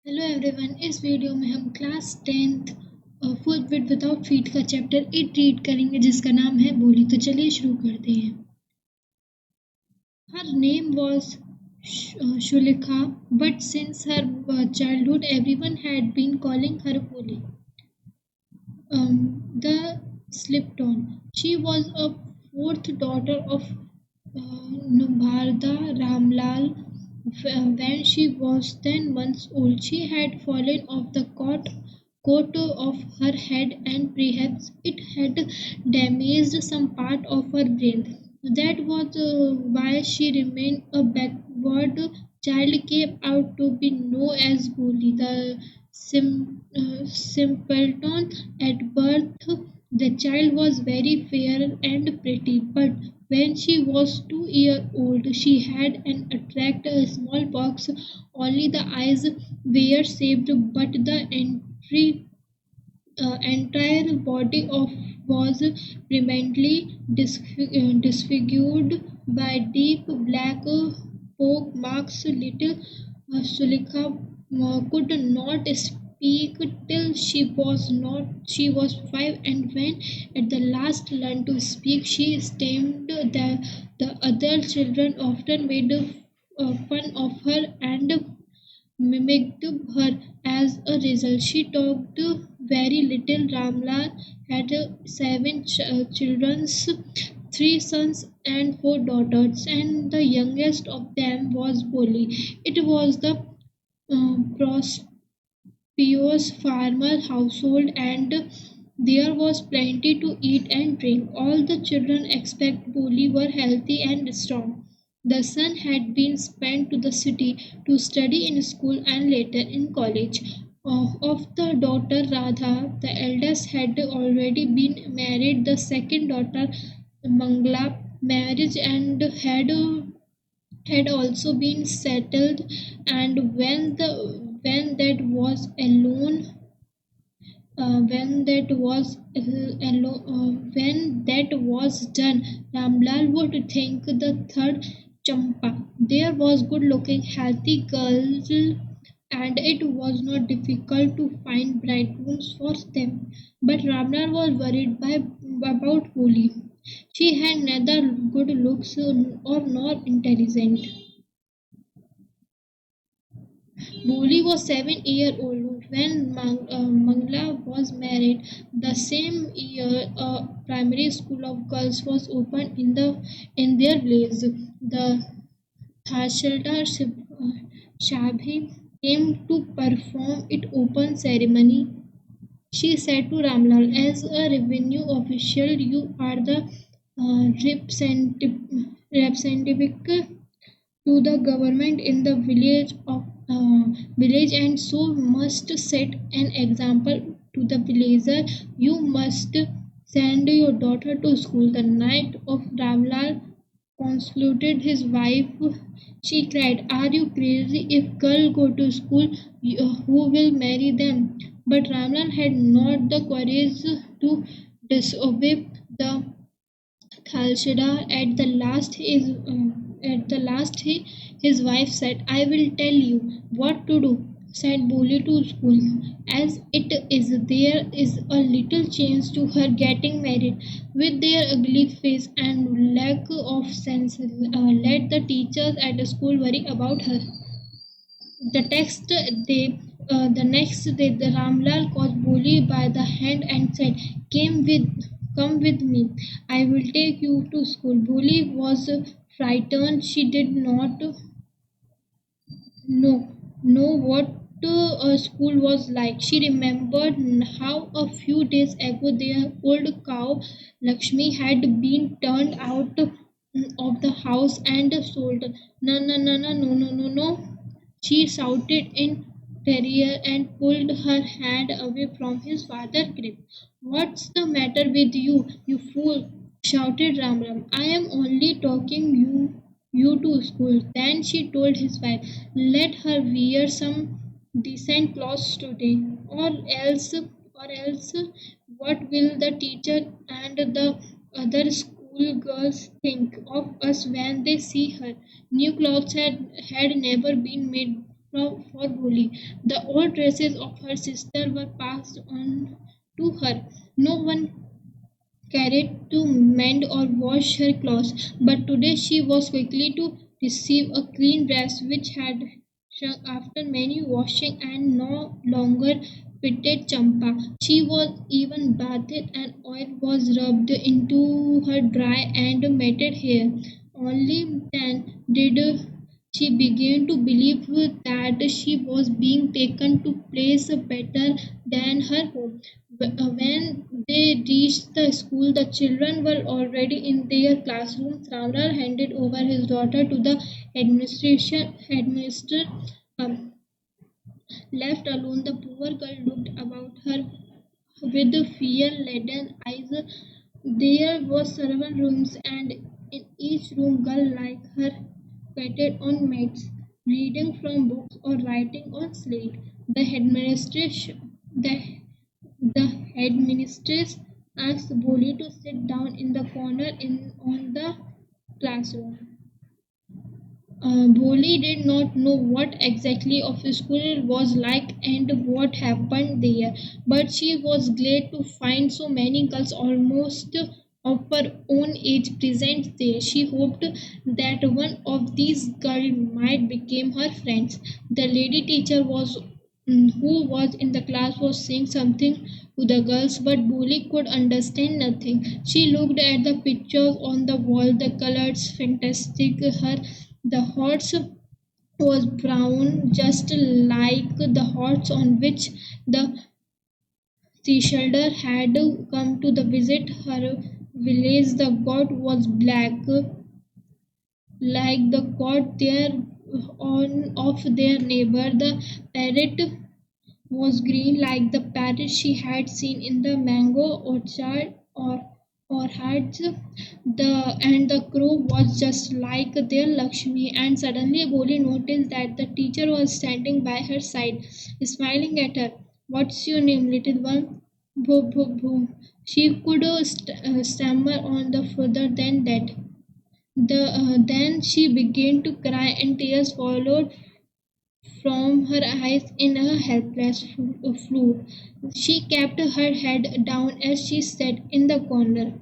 Hello everyone. इस video में हम class 10th full with without feet का चैप्टर 8 रीड करेंगे जिसका नाम है बोली। तो चलिए शुरू करते हैं। Her name was Shulika, but since her childhood everyone had been calling her Bholi. The slipped on. She was a fourth daughter of Nubharda Ramlal. When she was 10 months old, she had fallen off the coat of her head and perhaps it had damaged some part of her brain. That was why she remained a backward child, came out to be known as Boli, the simpleton at birth. The child was very fair and pretty, but when she was 2 years old, she had an attract a small box. Only the eyes were saved, but the entire body of was permanently disfigured by deep black poke marks. Little Sulika could not speak till she was 5, and when at the last learned to speak, she stammered. The other children often made fun of her and mimicked her. As a result, she talked very little. Ramlal had seven children, three sons and four daughters, and the youngest of them was Boli. It was the prosperous farmer household, and there was plenty to eat and drink. All the children except Boli were healthy and strong. The son had been sent to the city to study in school and later in college. Of the daughter Radha, the eldest had already been married. The second daughter Mangla marriage and had also been settled, and when that was alone when that was done, Ramlal would think the third Champa. There was good-looking, healthy girl, and it was not difficult to find bridegrooms for them. But Ramlal was worried about Holi. She had neither good looks or nor intelligent. Bholi was 7 years old when Mangla was married. The same year, a primary school of girls was opened in their village. The Thashildar Shabhi came to perform its open ceremony. She said to Ramlal, as a revenue official, you are the representative to the government in the village, and so must set an example to the villager. You must send your daughter to school. The night of Ramlal consulted his wife. She cried, are you crazy? If girls go to school, who will marry them? But Ramlal had not the courage to disobey the Khalshada. At the last his wife said, I will tell you what to do. Said Boli to school. As it is, there is a little chance to her getting married. With their ugly face and lack of sense, let the teachers at the school worry about her. The next day, the Ramlal caught Boli by the hand and said, Come with me. I will take you to school." Boli was frightened. She did not know what a school was like. She remembered how a few days ago their old cow Lakshmi had been turned out of the house and sold. No, no, no, no, no, no, no, no. She shouted in terror and pulled her hand away from his father's grip. What's the matter with you, you fool? Shouted Ram. I am only talking you to school. Then she told his wife, let her wear some decent clothes today, or else what will the teacher and the other school girls think of us when they see her? New clothes had never been made for Bholi. The old dresses of her sister were passed on to her. No one carried to mend or wash her clothes, but today she was quickly to receive a clean dress which had shrunk after many washing and no longer fitted Champa. She was even bathed and oil was rubbed into her dry and matted hair. Only then did she began to believe that she was being taken to place better than her home. When they reached the school, the children were already in their classrooms. Ravana handed over his daughter to the administration headmaster. Um, Left alone, the poor girl looked about her with fear-laden eyes. There were several rooms, and in each room, girls like her waited on mats, reading from books or writing on slate. The headmistress asked Bholi to sit down in the corner in on the classroom. Bholi did not know what exactly of school was like and what happened there, but she was glad to find so many girls almost of her own age present there. She hoped that one of these girls might become her friends. The lady teacher who was in the class was saying something to the girls, but Bholi could understand nothing. She looked at the pictures on the wall, the colors fantastic. The horse was brown, just like the horse on which the Seashelder had come to the visit her village. The goat was black, like the goat there on of their neighbor. The parrot was green like the parrot she had seen in the mango orchard or had the crow was just like their Lakshmi. And suddenly Boli noticed that the teacher was standing by her side, smiling at her. What's your name, little one? Boo boo boo. She could stammer on the further than that. Then she began to cry and tears followed from her eyes in a helpless flood. She kept her head down as she sat in her corner,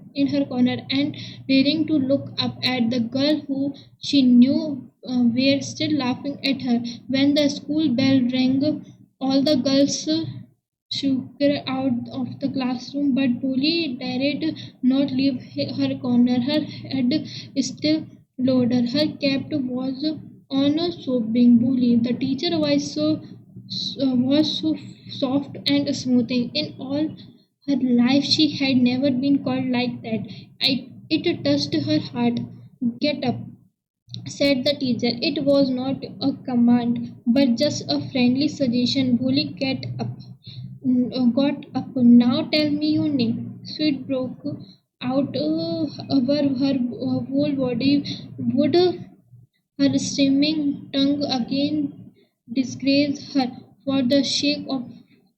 and daring to look up at the girl who she knew were still laughing at her. When the school bell rang, all the girls shook her out of the classroom, but Polly dared not leave her corner. Her head still lowered. Her cap was on a sobbing Polly. The teacher was so soft and smoothing. In all her life, she had never been called like that. It touched her heart. Get up, said the teacher. It was not a command, but just a friendly suggestion. Bully got up. Now tell me your name. Sweet broke out over her whole body. Would her streaming tongue again disgrace her for the sake of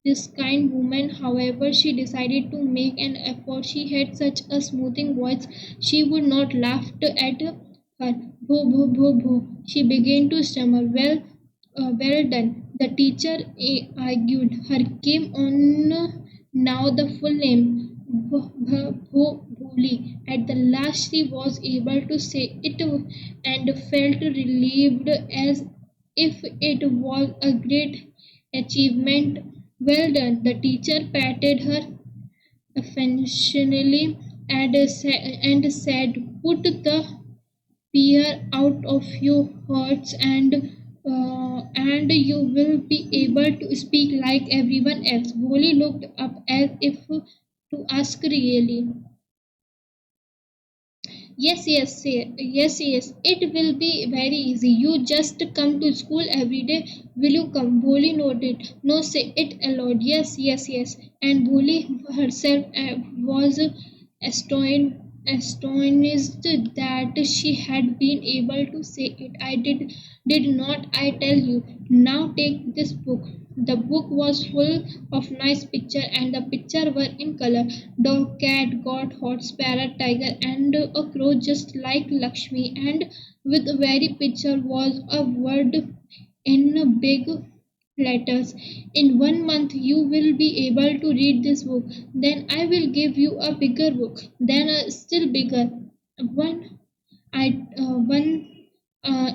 this kind woman? However, she decided to make an effort. She had such a smoothing voice, she would not laugh at her. Boo, boo, boo, boo. She began to stammer. Well done. The teacher argued. Her came on now the full name. Bholi. At the last, she was able to say it and felt relieved as if it was a great achievement. Well done. The teacher patted her affectionately and said, put the fear out of your hearts and you will be able to speak like everyone else. Boli looked up as if to ask really. Yes. It will be very easy. You just come to school every day. Will you come? Boli nodded. No, say it aloud. Yes. And Boli herself was astonished that she had been able to say it. Did not I tell you? Now take this book. The book was full of nice pictures, and the pictures were in color. Dog, cat, goat, horse, parrot, tiger, and a crow just like Lakshmi. And with the very picture was a word in big letters. In 1 month, you will be able to read this book. Then I will give you a bigger book. Then a still bigger one. One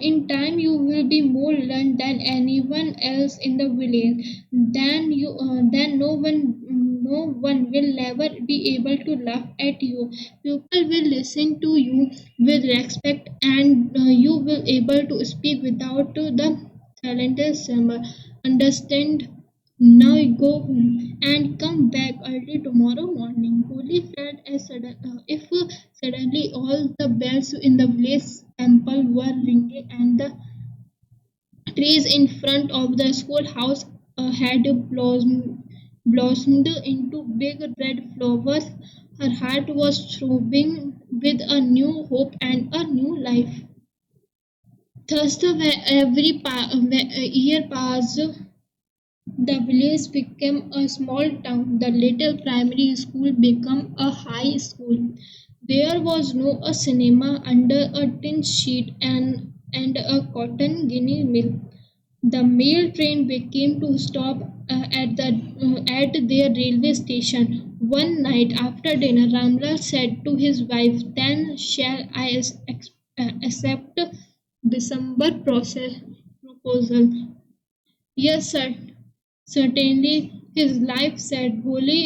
in time you will be more learned than anyone else in the village. Then no one will never be able to laugh at you. People will listen to you with respect, and you will able to speak without the talented summer. Understand? Now go home and come back early tomorrow morning. Holy felt as if suddenly all the bells in the village temple were ringing and the trees in front of the schoolhouse had blossomed into big red flowers. Her heart was throbbing with a new hope and a new life. Thus, year passed. The village became a small town. The little primary school became a high school. There was no a cinema under a tin sheet and a cotton ginny mill. The mail train became to stop at their railway station. One night after dinner, Ramlal said to his wife, "Then shall I accept December process proposal?" "Yes, sir. Certainly," his wife said. "Bholi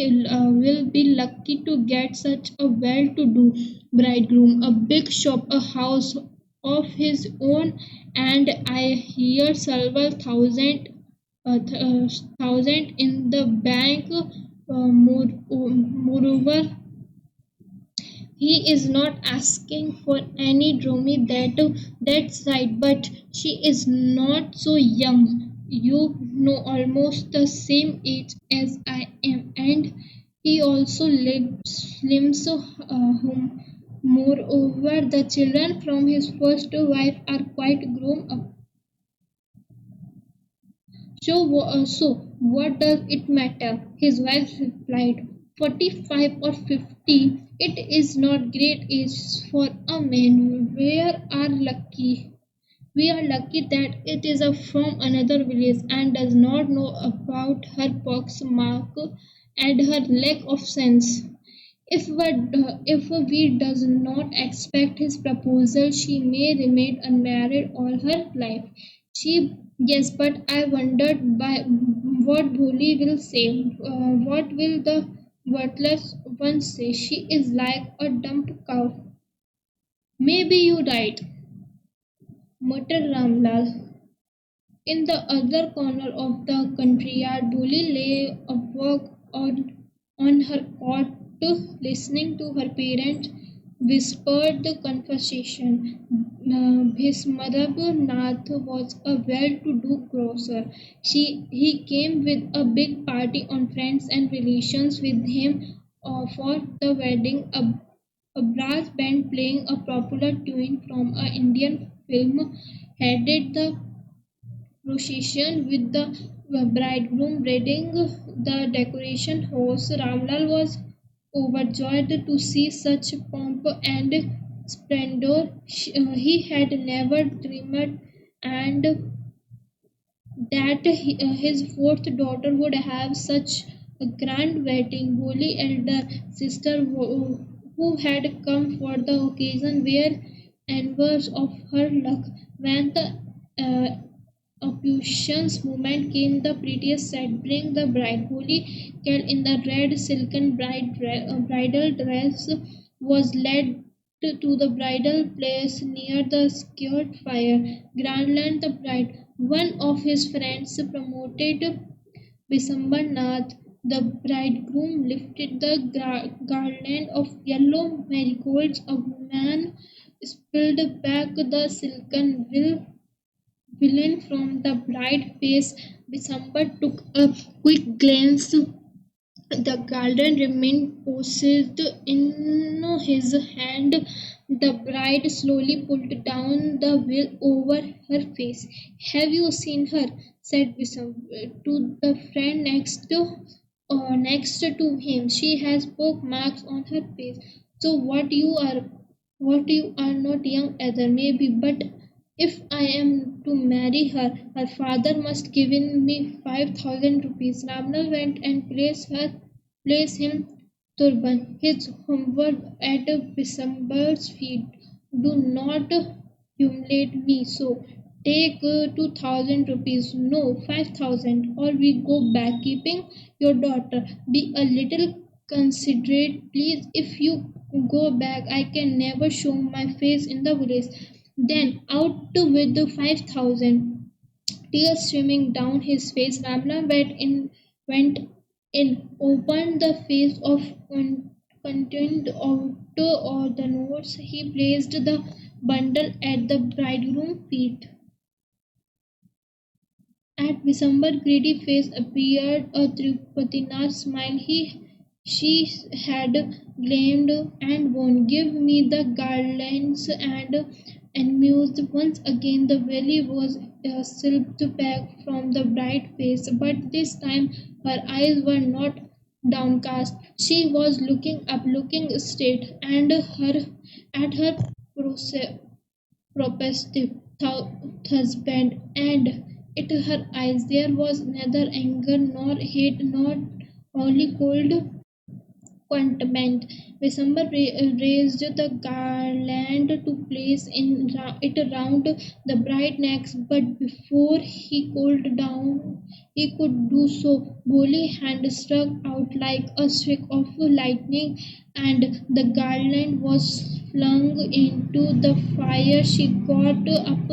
will be lucky to get such a well-to-do bridegroom, a big shop, a house of his own, and I hear several thousand in the bank. Moreover, he is not asking for any Dromi that's right, but she is not so young. You know, almost the same age as I am, and he also lives home. Moreover, the children from his first wife are quite grown up. So what does it matter?" His wife replied. 45 or 50, it is not great age for a man. We are lucky that it is from another village and does not know about her poxmark and her lack of sense. If we does not expect his proposal, she may remain unmarried all her life. She Yes, but I wondered by what Bholi will say. What will the worthless one say? She is like a dumb cow. Maybe you're right, muttered Ramlal. In the other corner of the country yard, Bholi lay awake on her cot, listening to her parents whispered the conversation. Bhismadab Nath was a well-to-do grocer. He came with a big party on friends and relations with him for the wedding. A brass band playing a popular tune from an Indian film headed the procession with the bridegroom riding the decoration horse. Ramlal was overjoyed to see such pomp and splendor. He had never dreamed and that his fourth daughter would have such a grand wedding. Holy elder sister who had come for the occasion were envious of her luck. When the opulence moment came, the prettiest said, "Bring the bride." Holy, clad in the red silken bridal dress, was led to the bridal place near the secured fire. Grandland the bride. One of his friends promoted Nath. The bridegroom lifted the garland of yellow marigolds. A woman spilled back the silken villain from the bright face. December took a quick glance. The garden remained poised in his hand. The bride slowly pulled down the veil over her face. "Have you seen her?" said Wisam to the friend next to him. "She has poke marks on her face. So what you are not young either, maybe, but If I am to marry her, her father must give me 5,000 rupees. Ramlal went and placed him turban, his homework at December's feet. Do not humiliate me so. Take 2,000 rupees, no, 5,000, or we go back keeping your daughter. Be a little considerate, please. If you go back, I can never show my face in the village. Then out with the 5,000. Tears streaming down his face, Ramla went in, opened the face of contained out or the notes. He placed the bundle at the bridegroom's feet. At December's greedy face appeared a Tripatina's smile. She had claimed and won. Give me the garlands and mused. Once again the valley was slipped back from the bright face, but this time her eyes were not downcast. She was looking up, looking straight, and her at her prospective husband, and in her eyes there was neither anger nor hate, nor only cold contentment. December raised the garland to place it around the bride necks, but before he cooled down, he could do so. Bholi hand struck out like a streak of lightning, and the garland was flung into the fire. She got up,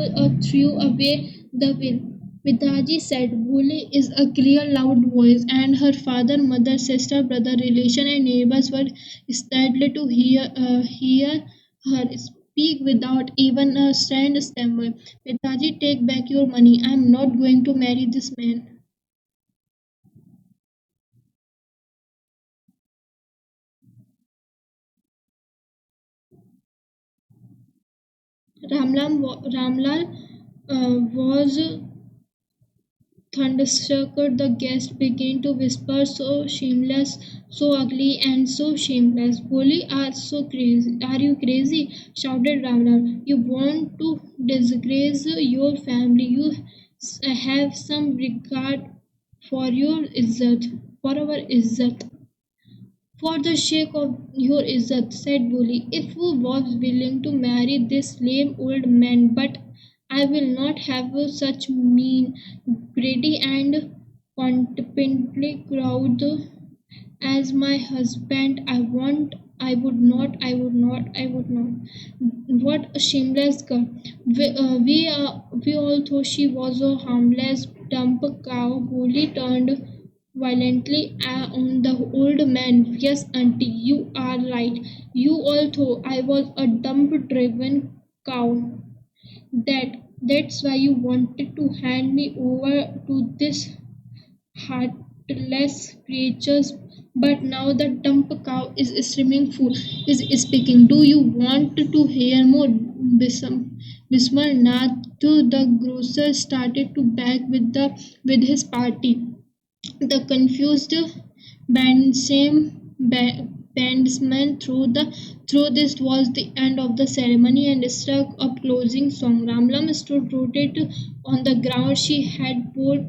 threw away the will. Mitaji said, "Bholi is a clear, loud voice," and her father, mother, sister, brother, relation, and neighbors were startled to hear her speak without even a stammer. Mitaji, take back your money. I am not going to marry this man. Ramlal was thunderstruck. The guest began to whisper, "So shameless, so ugly, and so shameless. Boli are so crazy. Are you crazy?" shouted Ravana. "You want to disgrace your family. You have some regard for your izzat, for our izzat. For the sake of your izzat," said Boli, "if you was willing to marry this lame old man, but I will not have such mean, greedy and contemptible crowd as my husband. I would not. What a shameless girl. We all thought she was a harmless, dumb cow. Bully turned violently on the old man. Yes, auntie, you are right. You all thought I was a dumb, driven cow. That's why you wanted to hand me over to this heartless creatures. But now the dumb cow is screaming fool is speaking. Do you want to hear more? Bismarnath, the grocer, started to back with his party. The confused bandsman through this was the end of the ceremony and struck a closing song. Ramlam stood rooted on the ground. She had bowed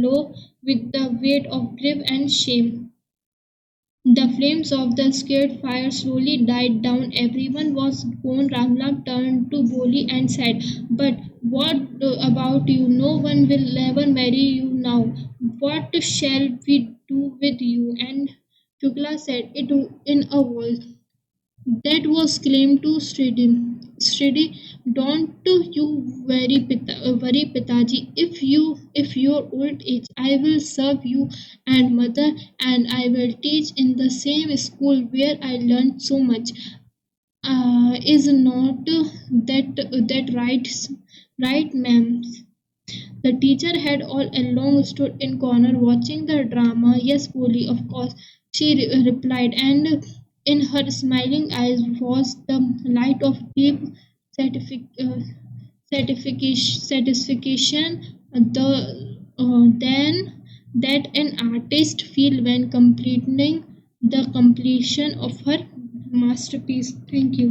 low with the weight of grief and shame. The flames of the scared fire slowly died down. Everyone was gone. Ramla turned to Boli and said, "But what about you? No one will ever marry you now. What shall we do with you?" And Shukla said it in a voice that was claimed to steady. Don't you worry, Pitaji. If your old age, I will serve you and mother, and I will teach in the same school where I learned so much. Is not that right, ma'am?" The teacher had all along stood in corner watching the drama. "Yes, Polly, of course," she replied, and in her smiling eyes was the light of deep satisfic- uh, satisfaction. Then that an artist feel when completing the completion of her masterpiece. Thank you.